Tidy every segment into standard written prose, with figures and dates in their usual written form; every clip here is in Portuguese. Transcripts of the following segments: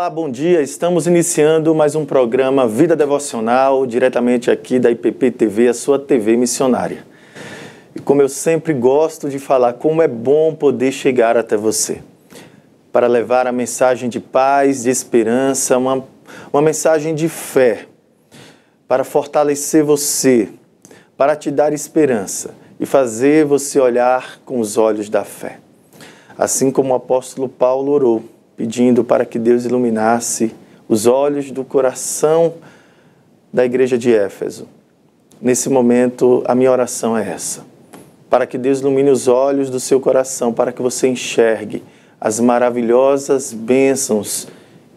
Olá, bom dia. Estamos iniciando mais um programa Vida Devocional, diretamente aqui da IPP TV, a sua TV missionária. E como eu sempre gosto de falar, como é bom poder chegar até você, para levar a mensagem de paz, de esperança, uma mensagem de fé, para fortalecer você, para te dar esperança e fazer você olhar com os olhos da fé. Assim como o apóstolo Paulo orou, pedindo para que Deus iluminasse os olhos do coração da igreja de Éfeso. Nesse momento, a minha oração é essa, para que Deus ilumine os olhos do seu coração, para que você enxergue as maravilhosas bênçãos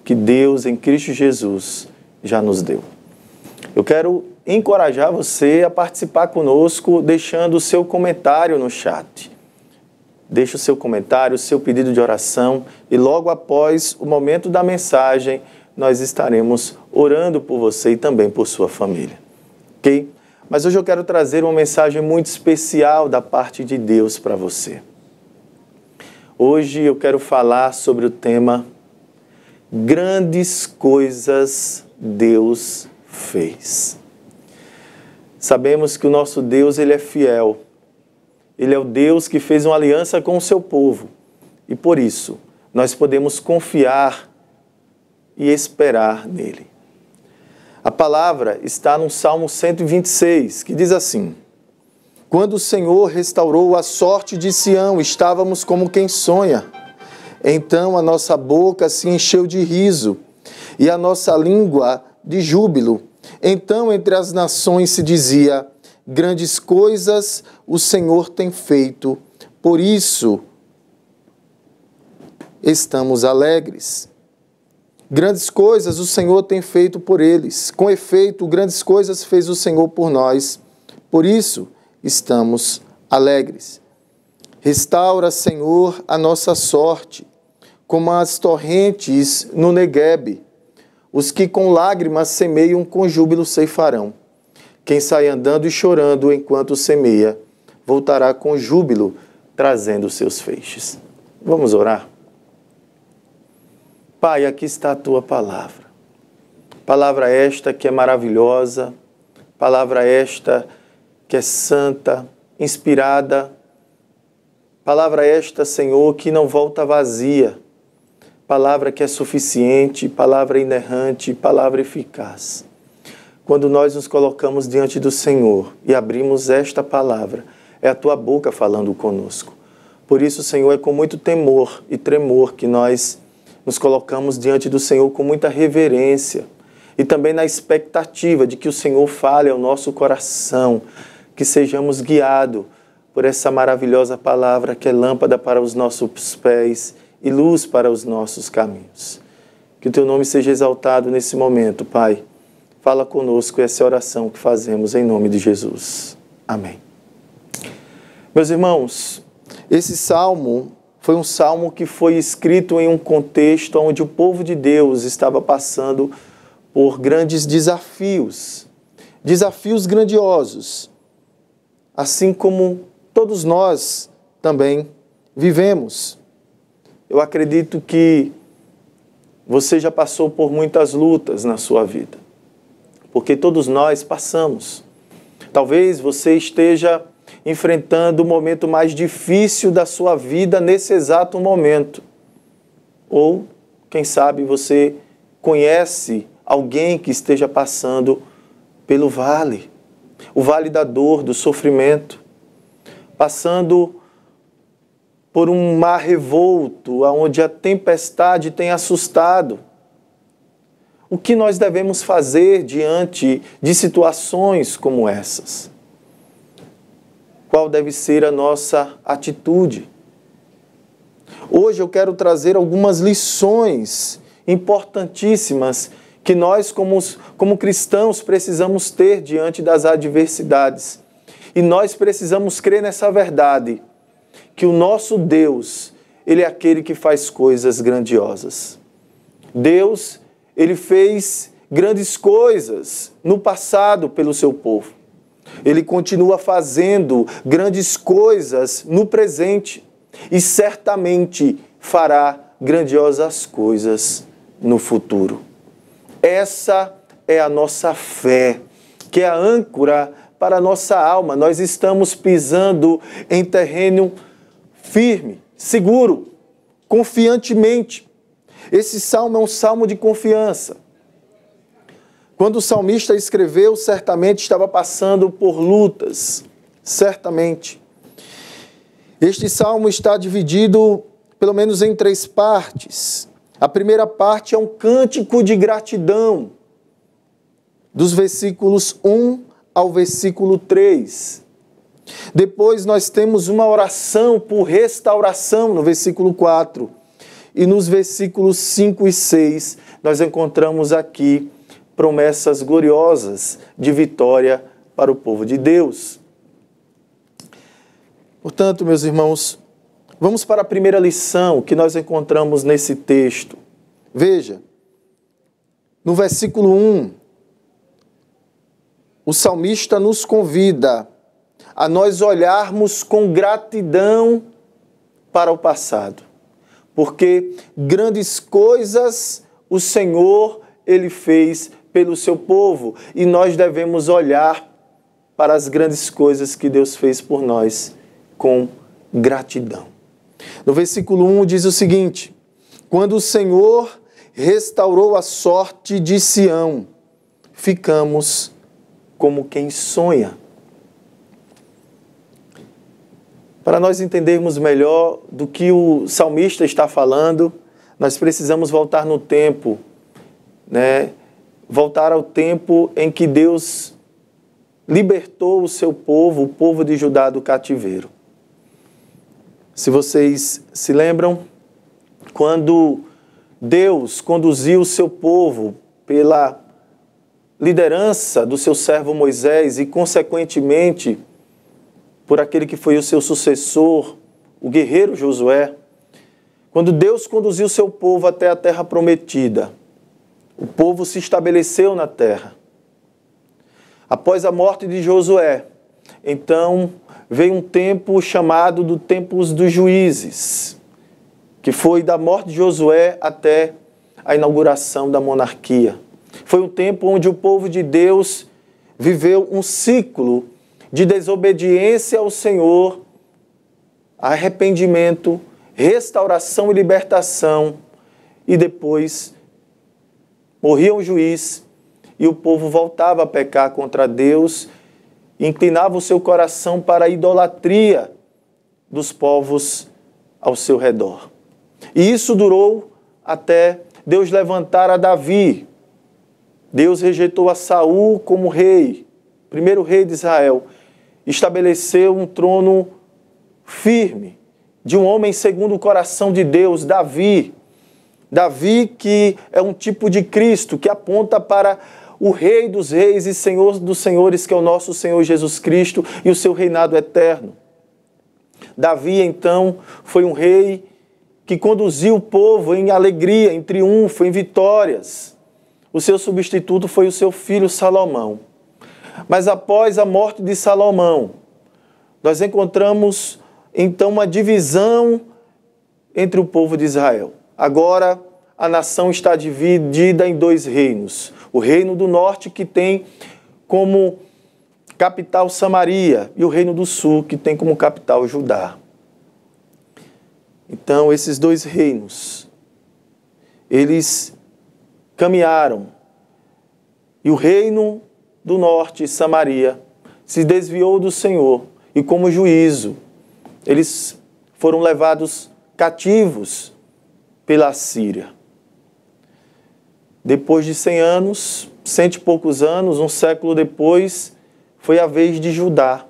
que Deus em Cristo Jesus já nos deu. Eu quero encorajar você a participar conosco, deixando o seu comentário no chat. Deixe o seu comentário, o seu pedido de oração e logo após o momento da mensagem, nós estaremos orando por você e também por sua família, ok? Mas hoje eu quero trazer uma mensagem muito especial da parte de Deus para você. Hoje eu quero falar sobre o tema Grandes Coisas Deus Fez. Sabemos que o nosso Deus, Ele é fiel. Ele é o Deus que fez uma aliança com o seu povo. E por isso, nós podemos confiar e esperar nele. A palavra está no Salmo 126, que diz assim: Quando o Senhor restaurou a sorte de Sião, estávamos como quem sonha. Então a nossa boca se encheu de riso e a nossa língua de júbilo. Então entre as nações se dizia: Grandes coisas o Senhor tem feito, por isso estamos alegres. Grandes coisas o Senhor tem feito por eles. Com efeito, grandes coisas fez o Senhor por nós, por isso estamos alegres. Restaura, Senhor, a nossa sorte, como as torrentes no Neguebe. Os que com lágrimas semeiam, com júbilo ceifarão. Quem sai andando e chorando enquanto semeia, voltará com júbilo, trazendo seus feixes. Vamos orar? Pai, aqui está a Tua palavra. Palavra esta que é maravilhosa, palavra esta que é santa, inspirada. Palavra esta, Senhor, que não volta vazia. Palavra que é suficiente, palavra inerrante, palavra eficaz. Quando nós nos colocamos diante do Senhor e abrimos esta palavra, é a Tua boca falando conosco. Por isso, Senhor, é com muito temor e tremor que nós nos colocamos diante do Senhor com muita reverência e também na expectativa de que o Senhor fale ao nosso coração, que sejamos guiados por essa maravilhosa palavra que é lâmpada para os nossos pés e luz para os nossos caminhos. Que o Teu nome seja exaltado nesse momento, Pai. Fala conosco, essa é a oração que fazemos em nome de Jesus. Amém. Meus irmãos, esse salmo foi um salmo que foi escrito em um contexto onde o povo de Deus estava passando por grandes desafios, desafios grandiosos, assim como todos nós também vivemos. Eu acredito que você já passou por muitas lutas na sua vida, porque todos nós passamos. Talvez você esteja enfrentando o momento mais difícil da sua vida nesse exato momento. Ou, quem sabe, você conhece alguém que esteja passando pelo vale, o vale da dor, do sofrimento, passando por um mar revolto, onde a tempestade tem assustado. O que nós devemos fazer diante de situações como essas? Qual deve ser a nossa atitude? Hoje eu quero trazer algumas lições importantíssimas que nós, como cristãos, precisamos ter diante das adversidades. E nós precisamos crer nessa verdade, que o nosso Deus, Ele é aquele que faz coisas grandiosas. Deus, Ele fez grandes coisas no passado pelo seu povo. Ele continua fazendo grandes coisas no presente e certamente fará grandiosas coisas no futuro. Essa é a nossa fé, que é a âncora para a nossa alma. Nós estamos pisando em terreno firme, seguro, confiantemente. Esse salmo é um salmo de confiança. Quando o salmista escreveu, certamente estava passando por lutas, certamente. Este salmo está dividido pelo menos em 3 partes. A primeira parte é um cântico de gratidão, dos versículos 1 ao versículo 3. Depois nós temos uma oração por restauração, no versículo 4. E nos versículos 5 e 6, nós encontramos aqui promessas gloriosas de vitória para o povo de Deus. Portanto, meus irmãos, vamos para a primeira lição que nós encontramos nesse texto. Veja, no versículo 1, o salmista nos convida a nós olharmos com gratidão para o passado, porque grandes coisas o Senhor, Ele fez pelo seu povo, e nós devemos olhar para as grandes coisas que Deus fez por nós com gratidão. No versículo 1 diz o seguinte: quando o Senhor restaurou a sorte de Sião, ficamos como quem sonha. Para nós entendermos melhor do que o salmista está falando, nós precisamos voltar no tempo, voltar ao tempo em que Deus libertou o seu povo, o povo de Judá, do cativeiro. Se vocês se lembram, quando Deus conduziu o seu povo pela liderança do seu servo Moisés e, consequentemente, por aquele que foi o seu sucessor, o guerreiro Josué, quando Deus conduziu o seu povo até a terra prometida, o povo se estabeleceu na terra. Após a morte de Josué, então veio um tempo chamado do tempo dos juízes, que foi da morte de Josué até a inauguração da monarquia. Foi um tempo onde o povo de Deus viveu um ciclo de desobediência ao Senhor, arrependimento, restauração e libertação, e depois morria o juiz e o povo voltava a pecar contra Deus, inclinava o seu coração para a idolatria dos povos ao seu redor. E isso durou até Deus levantar a Davi. Deus rejeitou a Saul como rei, primeiro rei de Israel, estabeleceu um trono firme de um homem segundo o coração de Deus, Davi. Davi, que é um tipo de Cristo, que aponta para o Rei dos Reis e Senhor dos Senhores, que é o nosso Senhor Jesus Cristo e o seu reinado eterno. Davi, então, foi um rei que conduziu o povo em alegria, em triunfo, em vitórias. O seu substituto foi o seu filho Salomão. Mas após a morte de Salomão, nós encontramos então uma divisão entre o povo de Israel. Agora a nação está dividida em 2 reinos. O reino do norte, que tem como capital Samaria, e o reino do sul, que tem como capital Judá. Então esses 2 reinos, eles caminharam, e o reino do norte, Samaria, se desviou do Senhor, e como juízo, eles foram levados cativos pela Assíria. Depois de 100 anos, 100 e poucos anos, um século depois, foi a vez de Judá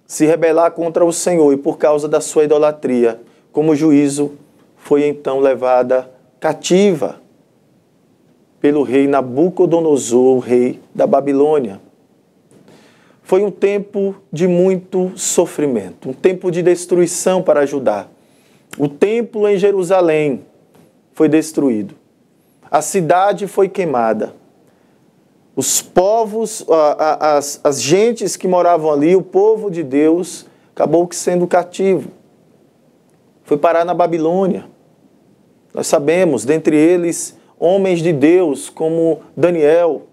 se rebelar contra o Senhor, e por causa da sua idolatria, como juízo, foi então levada cativa pelo rei Nabucodonosor, o rei da Babilônia. Foi um tempo de muito sofrimento, um tempo de destruição para Judá. O templo em Jerusalém foi destruído. A cidade foi queimada. Os povos, as gentes que moravam ali, o povo de Deus, acabou sendo cativo. Foi parar na Babilônia. Nós sabemos, dentre eles, homens de Deus como Daniel,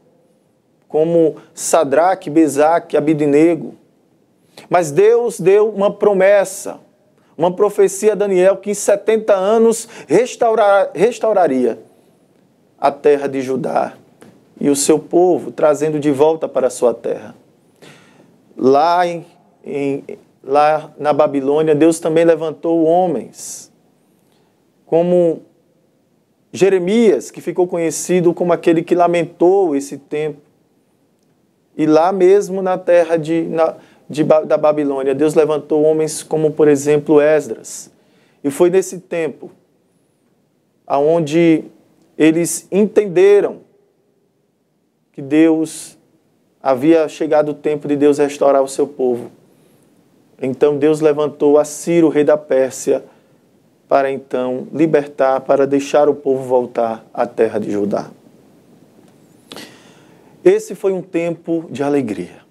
como Sadraque, Mesaque, Abidnego. Mas Deus deu uma promessa, uma profecia a Daniel que em 70 anos restauraria a terra de Judá e o seu povo, trazendo de volta para a sua terra. Lá na Babilônia, Deus também levantou homens, como Jeremias, que ficou conhecido como aquele que lamentou esse tempo. E lá mesmo na terra da Babilônia, Deus levantou homens como, por exemplo, Esdras. E foi nesse tempo aonde eles entenderam que havia chegado o tempo de Deus restaurar o seu povo. Então Deus levantou a Ciro, rei da Pérsia, para então libertar, para deixar o povo voltar à terra de Judá. Esse foi um tempo de alegria.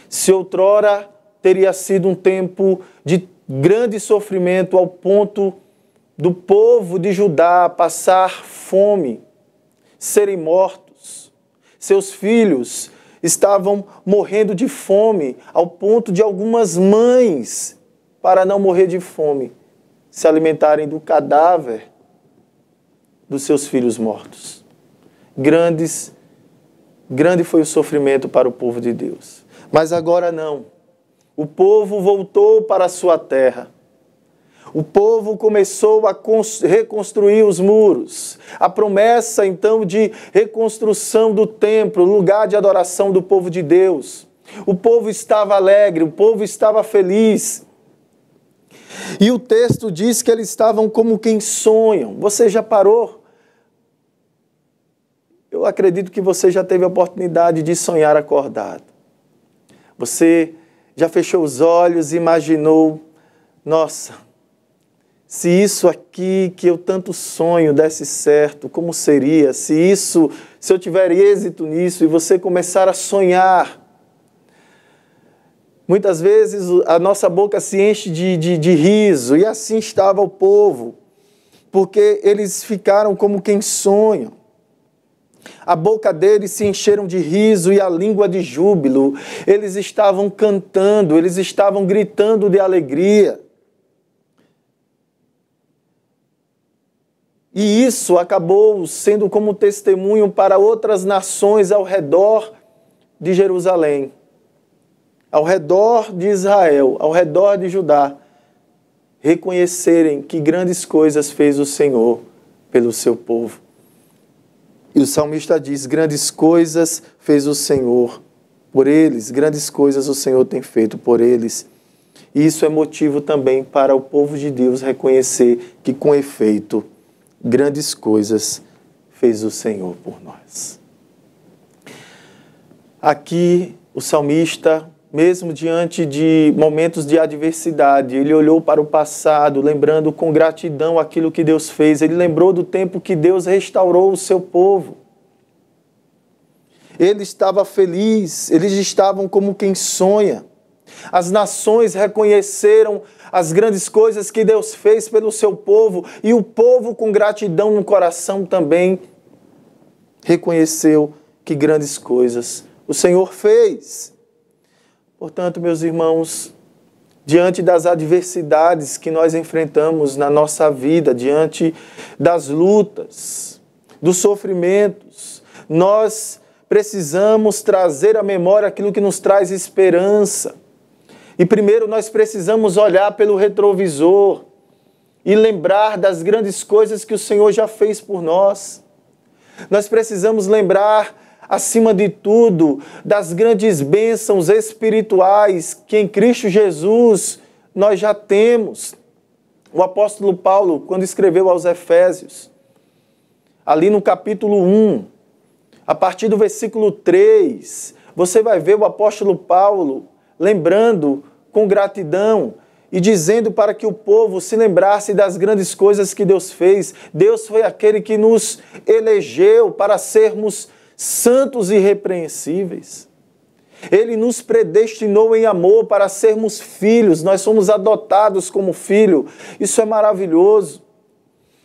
Se outrora teria sido um tempo de grande sofrimento ao ponto do povo de Judá passar fome, serem mortos, seus filhos estavam morrendo de fome, ao ponto de algumas mães, para não morrer de fome, se alimentarem do cadáver dos seus filhos mortos. Grande foi o sofrimento para o povo de Deus. Mas agora não. O povo voltou para a sua terra. O povo começou a reconstruir os muros. A promessa, então, de reconstrução do templo, lugar de adoração do povo de Deus. O povo estava alegre, o povo estava feliz. E o texto diz que eles estavam como quem sonham. Você já parou? Eu acredito que você já teve a oportunidade de sonhar acordado. Você já fechou os olhos e imaginou, nossa, se isso aqui que eu tanto sonho desse certo, como seria? Se eu tiver êxito nisso, e você começar a sonhar. Muitas vezes a nossa boca se enche de riso, e assim estava o povo, porque eles ficaram como quem sonham. A boca deles se encheram de riso e a língua de júbilo. Eles estavam cantando, eles estavam gritando de alegria. E isso acabou sendo como testemunho para outras nações ao redor de Jerusalém, ao redor de Israel, ao redor de Judá, reconhecerem que grandes coisas fez o Senhor pelo seu povo. E o salmista diz, grandes coisas fez o Senhor por eles, grandes coisas o Senhor tem feito por eles. E isso é motivo também para o povo de Deus reconhecer que, com efeito, grandes coisas fez o Senhor por nós. Aqui, o salmista, mesmo diante de momentos de adversidade, ele olhou para o passado, lembrando com gratidão aquilo que Deus fez. Ele lembrou do tempo que Deus restaurou o seu povo. Ele estava feliz, eles estavam como quem sonha. As nações reconheceram as grandes coisas que Deus fez pelo seu povo, e o povo, com gratidão no coração, também reconheceu que grandes coisas o Senhor fez. Portanto, meus irmãos, diante das adversidades que nós enfrentamos na nossa vida, diante das lutas, dos sofrimentos, nós precisamos trazer à memória aquilo que nos traz esperança. E primeiro nós precisamos olhar pelo retrovisor e lembrar das grandes coisas que o Senhor já fez por nós. Nós precisamos lembrar, acima de tudo, das grandes bênçãos espirituais que em Cristo Jesus nós já temos. O apóstolo Paulo, quando escreveu aos Efésios, ali no capítulo 1, a partir do versículo 3, você vai ver o apóstolo Paulo lembrando com gratidão e dizendo para que o povo se lembrasse das grandes coisas que Deus fez. Deus foi aquele que nos elegeu para sermos santos e irrepreensíveis. Ele nos predestinou em amor para sermos filhos. Nós somos adotados como filho. Isso é maravilhoso.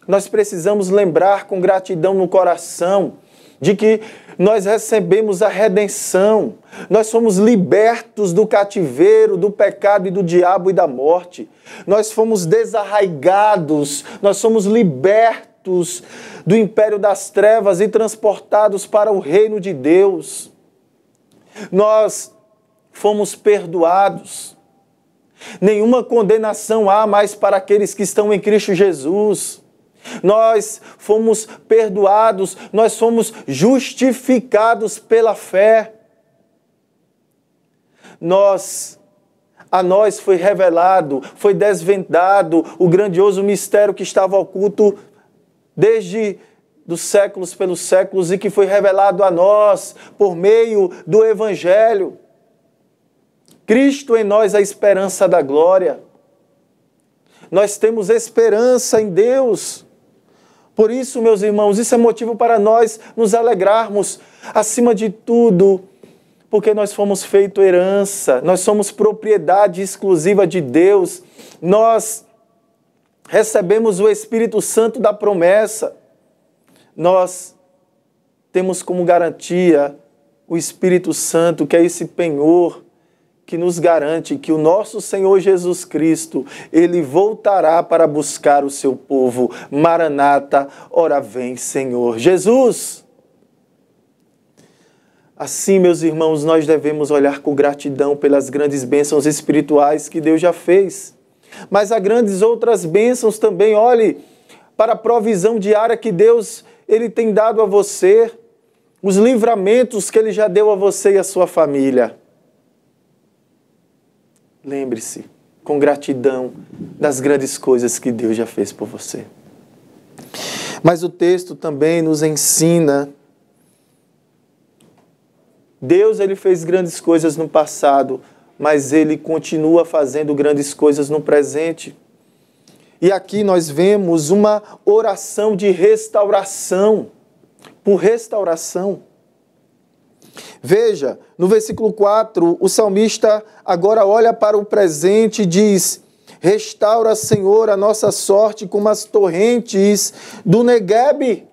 Nós precisamos lembrar com gratidão no coração de que nós recebemos a redenção, nós somos libertos do cativeiro, do pecado e do diabo e da morte. Nós fomos desarraigados, nós somos libertos do império das trevas e transportados para o reino de Deus. Nós fomos perdoados. Nenhuma condenação há mais para aqueles que estão em Cristo Jesus. Nós fomos perdoados, nós fomos justificados pela fé. A nós foi revelado, foi desvendado o grandioso mistério que estava oculto desde dos séculos pelos séculos e que foi revelado a nós por meio do Evangelho. Cristo em nós, a esperança da glória. Nós temos esperança em Deus. Por isso, meus irmãos, isso é motivo para nós nos alegrarmos, acima de tudo, porque nós fomos feito herança, nós somos propriedade exclusiva de Deus, nós recebemos o Espírito Santo da promessa, nós temos como garantia o Espírito Santo, que é esse penhor que nos garante que o nosso Senhor Jesus Cristo, Ele voltará para buscar o seu povo. Maranata, ora vem, Senhor Jesus. Assim, meus irmãos, nós devemos olhar com gratidão pelas grandes bênçãos espirituais que Deus já fez. Mas há grandes outras bênçãos também. Olhe para a provisão diária que Deus Ele tem dado a você, os livramentos que Ele já deu a você e a sua família. Lembre-se, com gratidão, das grandes coisas que Deus já fez por você. Mas o texto também nos ensina, Deus Ele fez grandes coisas no passado, mas Ele continua fazendo grandes coisas no presente. E aqui nós vemos uma oração de restauração, por restauração. Veja, no versículo 4, o salmista agora olha para o presente e diz: restaura, Senhor, a nossa sorte como as torrentes do Neguebe.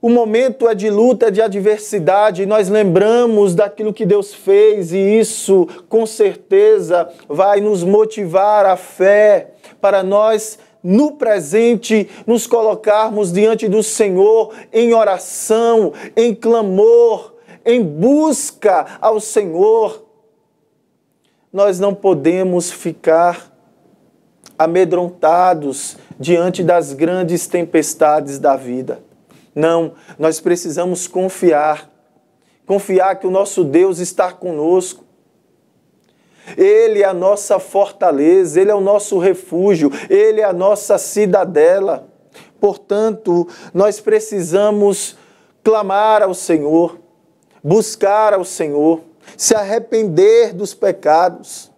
O momento é de luta, é de adversidade, e nós lembramos daquilo que Deus fez, e isso, com certeza, vai nos motivar à fé, para nós, no presente, nos colocarmos diante do Senhor em oração, em clamor, em busca ao Senhor. Nós não podemos ficar amedrontados diante das grandes tempestades da vida. Não, nós precisamos confiar que o nosso Deus está conosco. Ele é a nossa fortaleza, Ele é o nosso refúgio, Ele é a nossa cidadela. Portanto, nós precisamos clamar ao Senhor, buscar ao Senhor, se arrepender dos pecados.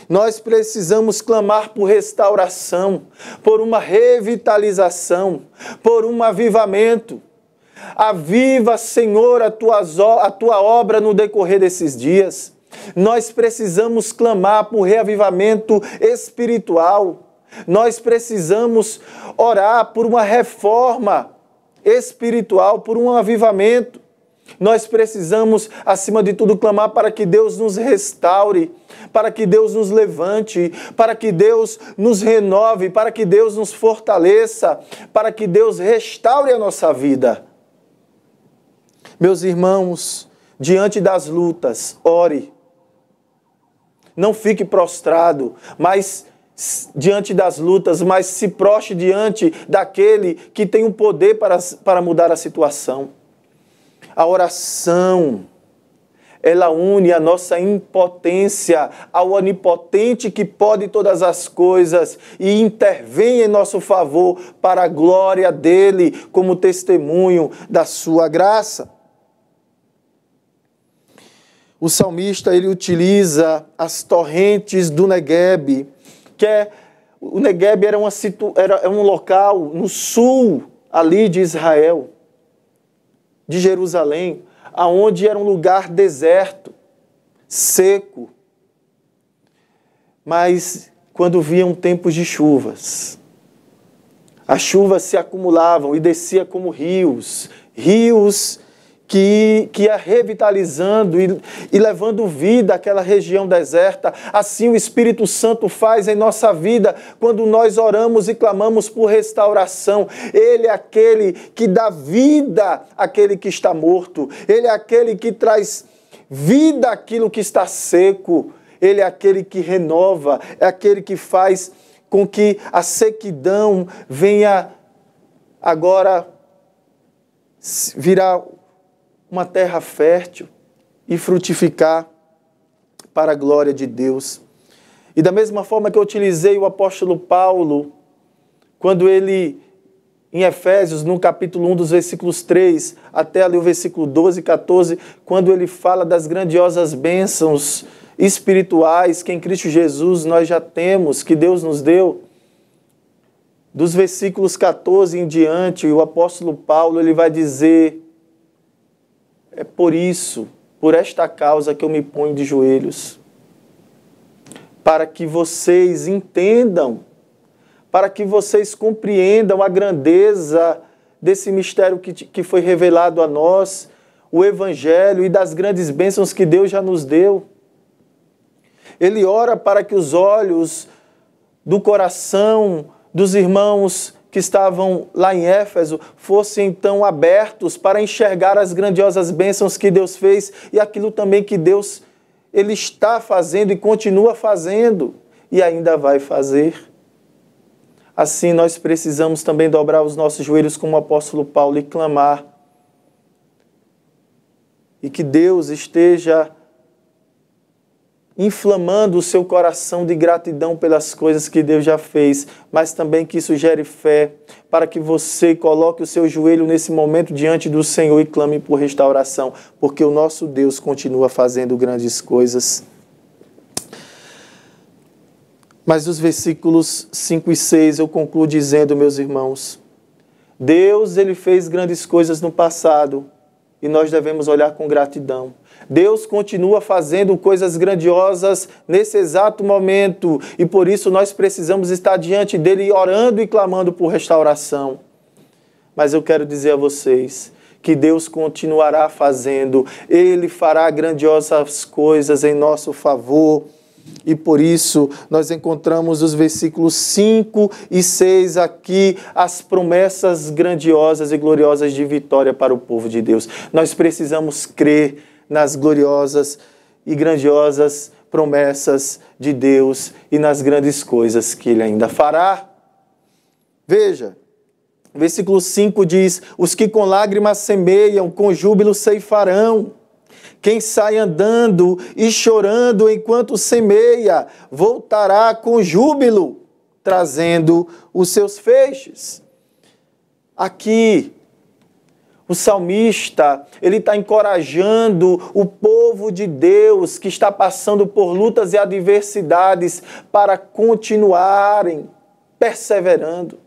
Nós precisamos clamar por restauração, por uma revitalização, por um avivamento. Aviva, Senhor, a tua obra no decorrer desses dias. Nós precisamos clamar por reavivamento espiritual. Nós precisamos orar por uma reforma espiritual, por um avivamento. Nós precisamos, acima de tudo, clamar para que Deus nos restaure, para que Deus nos levante, para que Deus nos renove, para que Deus nos fortaleça, para que Deus restaure a nossa vida. Meus irmãos, diante das lutas, ore. Não fique prostrado, mas diante das lutas, mas se prostre diante daquele que tem o poder para mudar a situação. A oração, ela une a nossa impotência ao onipotente que pode todas as coisas e intervém em nosso favor para a glória dele, como testemunho da sua graça. O salmista, ele utiliza as torrentes do Neguebe, o Neguebe era um local no sul ali de Israel, de Jerusalém, aonde era um lugar deserto, seco. Mas quando vinham tempos de chuvas, As chuvas se acumulavam e descia como rios, rios que ia revitalizando e levando vida àquela região deserta. Assim o Espírito Santo faz em nossa vida quando nós oramos e clamamos por restauração. Ele é aquele que dá vida àquele que está morto. Ele é aquele que traz vida àquilo que está seco. Ele é aquele que renova, é aquele que faz com que a sequidão venha agora virar uma terra fértil e frutificar para a glória de Deus. E da mesma forma que eu utilizei o apóstolo Paulo, quando ele, em Efésios, no capítulo 1, dos versículos 3 até ali o versículo 12 e 14, quando ele fala das grandiosas bênçãos espirituais que em Cristo Jesus nós já temos, que Deus nos deu, dos versículos 14 em diante, o apóstolo Paulo ele vai dizer: é por isso, por esta causa que eu me ponho de joelhos, para que vocês entendam, para que vocês compreendam a grandeza desse mistério que foi revelado a nós, o Evangelho, e das grandes bênçãos que Deus já nos deu. Ele ora para que os olhos do coração dos irmãos que estavam lá em Éfeso fossem então abertos para enxergar as grandiosas bênçãos que Deus fez e aquilo também que Deus ele está fazendo e continua fazendo e ainda vai fazer. Assim nós precisamos também dobrar os nossos joelhos como o apóstolo Paulo e clamar. E que Deus esteja inflamando o seu coração de gratidão pelas coisas que Deus já fez, mas também que isso gere fé, para que você coloque o seu joelho nesse momento diante do Senhor e clame por restauração, porque o nosso Deus continua fazendo grandes coisas. Mas os versículos 5 e 6 eu concluo dizendo, meus irmãos, Deus ele fez grandes coisas no passado e nós devemos olhar com gratidão. Deus continua fazendo coisas grandiosas nesse exato momento e por isso nós precisamos estar diante dele orando e clamando por restauração. Mas eu quero dizer a vocês que Deus continuará fazendo, Ele fará grandiosas coisas em nosso favor. E por isso nós encontramos os versículos 5 e 6 aqui, as promessas grandiosas e gloriosas de vitória para o povo de Deus. Nós precisamos crer nas gloriosas e grandiosas promessas de Deus e nas grandes coisas que Ele ainda fará. Veja, versículo 5 diz: os que com lágrimas semeiam, com júbilo ceifarão. Quem sai andando e chorando enquanto semeia, voltará com júbilo, trazendo os seus feixes. Aqui, o salmista, ele está encorajando o povo de Deus que está passando por lutas e adversidades para continuarem perseverando.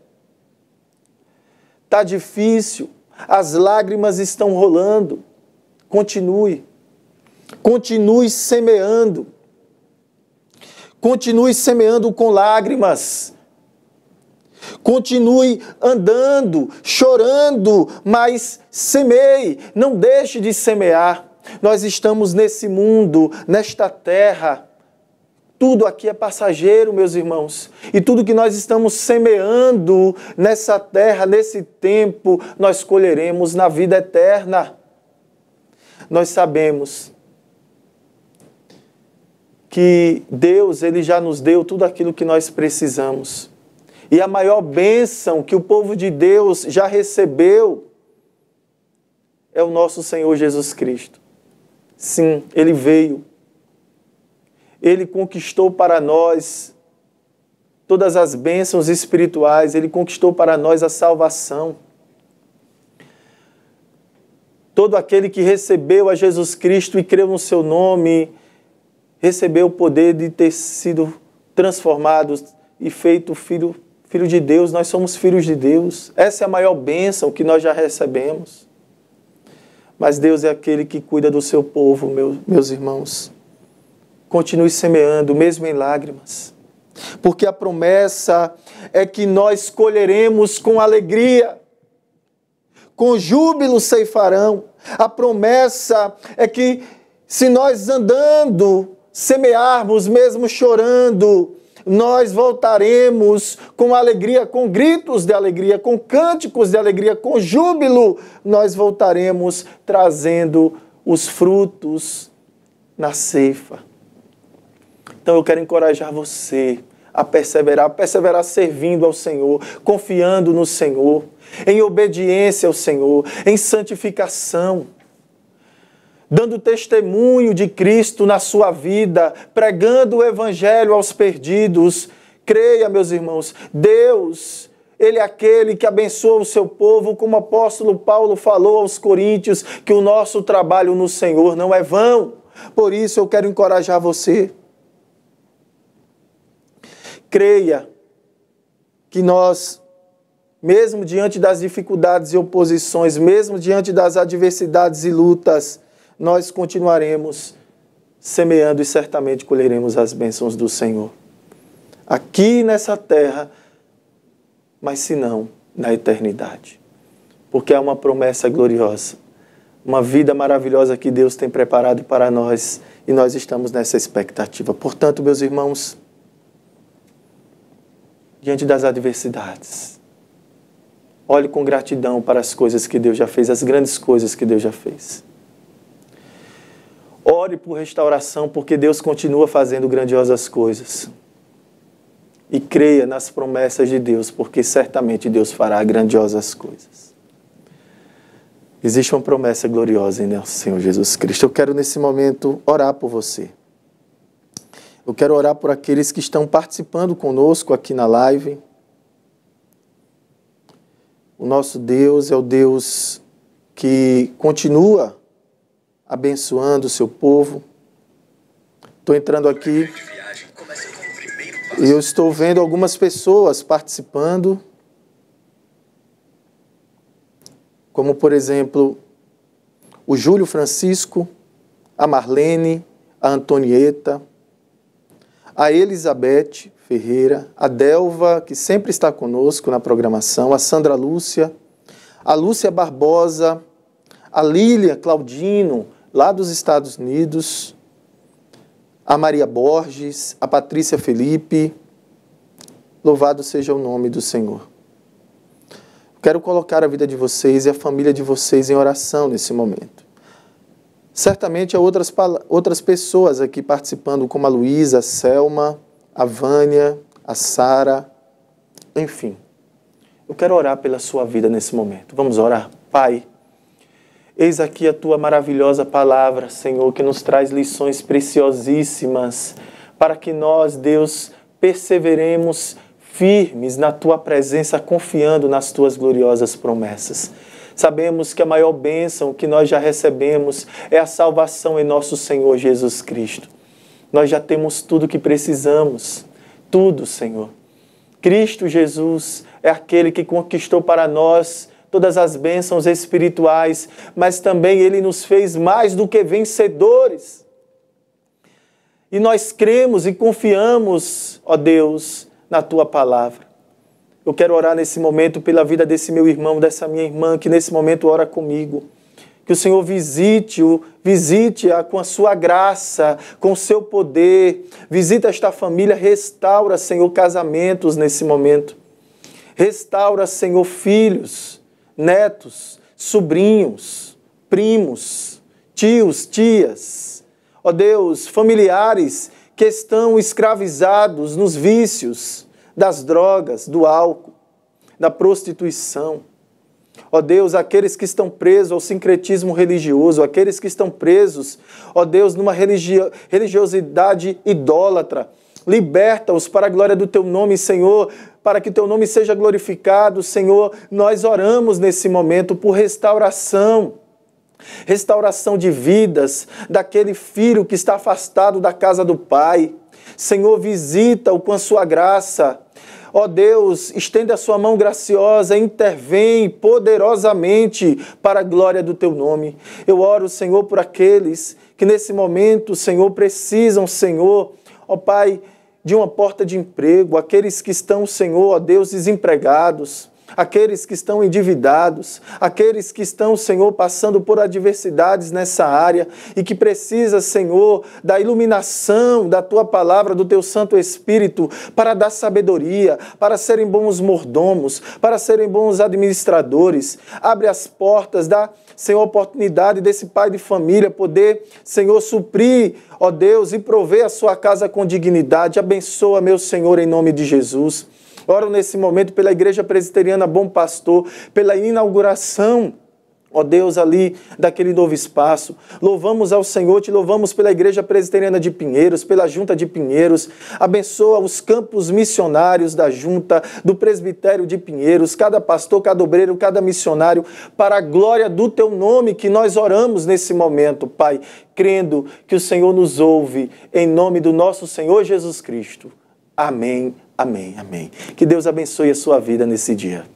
Está difícil, as lágrimas estão rolando. Continue. Continue semeando. Continue semeando com lágrimas. Continue andando, chorando, mas semeie. Não deixe de semear. Nós estamos nesse mundo, nesta terra. Tudo aqui é passageiro, meus irmãos. E tudo que nós estamos semeando nessa terra, nesse tempo, nós colheremos na vida eterna. Nós sabemos que Deus ele já nos deu tudo aquilo que nós precisamos. E a maior bênção que o povo de Deus já recebeu é o nosso Senhor Jesus Cristo. Sim, Ele veio. Ele conquistou para nós todas as bênçãos espirituais. Ele conquistou para nós a salvação. Todo aquele que recebeu a Jesus Cristo e creu no seu nome, recebeu o poder de ter sido transformado e feito filho de Deus. Nós somos filhos de Deus. Essa é a maior bênção que nós já recebemos. Mas Deus é aquele que cuida do seu povo, meus irmãos. Continue semeando, mesmo em lágrimas. Porque a promessa é que nós colheremos com alegria, com júbilo ceifarão. A promessa é que se nós andando, semearmos, mesmo chorando, nós voltaremos com alegria, com gritos de alegria, com cânticos de alegria, com júbilo, nós voltaremos trazendo os frutos na ceifa. Então eu quero encorajar você a perseverar servindo ao Senhor, confiando no Senhor, em obediência ao Senhor, em santificação, dando testemunho de Cristo na sua vida, pregando o Evangelho aos perdidos. Creia, meus irmãos, Deus, Ele é aquele que abençoa o seu povo, como o apóstolo Paulo falou aos Coríntios, que o nosso trabalho no Senhor não é vão. Por isso eu quero encorajar você. Creia que nós, mesmo diante das dificuldades e oposições, mesmo diante das adversidades e lutas, nós continuaremos semeando e certamente colheremos as bênçãos do Senhor. Aqui nessa terra, mas se não, na eternidade. Porque há uma promessa gloriosa, uma vida maravilhosa que Deus tem preparado para nós e nós estamos nessa expectativa. Portanto, meus irmãos, diante das adversidades, olhe com gratidão para as coisas que Deus já fez, as grandes coisas que Deus já fez. Ore por restauração, porque Deus continua fazendo grandiosas coisas. E creia nas promessas de Deus, porque certamente Deus fará grandiosas coisas. Existe uma promessa gloriosa em nosso Senhor Jesus Cristo. Eu quero nesse momento orar por você. Eu quero orar por aqueles que estão participando conosco aqui na live. O nosso Deus é o Deus que continua abençoando o seu povo. Estou entrando aqui e eu estou vendo algumas pessoas participando, como por exemplo, o Júlio Francisco, a Marlene, a Antonieta, a Elizabeth Ferreira, a Delva, que sempre está conosco na programação, a Sandra Lúcia, a Lúcia Barbosa, a Lília Claudino, lá dos Estados Unidos, a Maria Borges, a Patrícia Felipe. Louvado seja o nome do Senhor. Quero colocar a vida de vocês e a família de vocês em oração nesse momento. Certamente há outras pessoas aqui participando, como a Luísa, a Selma, a Vânia, a Sara, enfim. Eu quero orar pela sua vida nesse momento. Vamos orar? Pai, eis aqui a tua maravilhosa palavra, Senhor, que nos traz lições preciosíssimas para que nós, Deus, perseveremos firmes na tua presença, confiando nas tuas gloriosas promessas. Sabemos que a maior bênção que nós já recebemos é a salvação em nosso Senhor Jesus Cristo. Nós já temos tudo o que precisamos, tudo, Senhor. Cristo Jesus é aquele que conquistou para nós todas as bênçãos espirituais, mas também Ele nos fez mais do que vencedores. E nós cremos e confiamos, ó Deus, na Tua palavra. Eu quero orar nesse momento pela vida desse meu irmão, dessa minha irmã, que nesse momento ora comigo. Que o Senhor visite-a com a sua graça, com o seu poder. Visita esta família, restaura, Senhor, casamentos nesse momento. Restaura, Senhor, filhos, netos, sobrinhos, primos, tios, tias. Ó Deus, familiares que estão escravizados nos vícios das drogas, do álcool, da prostituição. Ó Deus, aqueles que estão presos ao sincretismo religioso, aqueles que estão presos, ó Deus, numa religiosidade idólatra, liberta-os para a glória do Teu nome, Senhor, para que Teu nome seja glorificado, Senhor. Nós oramos nesse momento por restauração de vidas, daquele filho que está afastado da casa do Pai. Senhor, visita-o com a sua graça. Ó Deus, estenda a sua mão graciosa, intervém poderosamente para a glória do Teu nome. Eu oro, Senhor, por aqueles que nesse momento, Senhor, precisam, Senhor, ó Pai, de uma porta de emprego, aqueles que estão, Senhor, ó Deus, desempregados, aqueles que estão endividados, aqueles que estão, Senhor, passando por adversidades nessa área e que precisa, Senhor, da iluminação da Tua palavra, do Teu Santo Espírito, para dar sabedoria, para serem bons mordomos, para serem bons administradores. Abre as portas, dá, Senhor, oportunidade desse pai de família poder, Senhor, suprir, ó Deus, e prover a sua casa com dignidade. Abençoa, meu Senhor, em nome de Jesus. Oro nesse momento pela Igreja Presbiteriana Bom Pastor, pela inauguração, ó Deus, ali daquele novo espaço. Louvamos ao Senhor, te louvamos pela Igreja Presbiteriana de Pinheiros, pela Junta de Pinheiros. Abençoa os campos missionários da Junta, do Presbitério de Pinheiros, cada pastor, cada obreiro, cada missionário, para a glória do Teu nome que nós oramos nesse momento, Pai, crendo que o Senhor nos ouve, em nome do nosso Senhor Jesus Cristo. Amém. Amém, amém. Que Deus abençoe a sua vida nesse dia.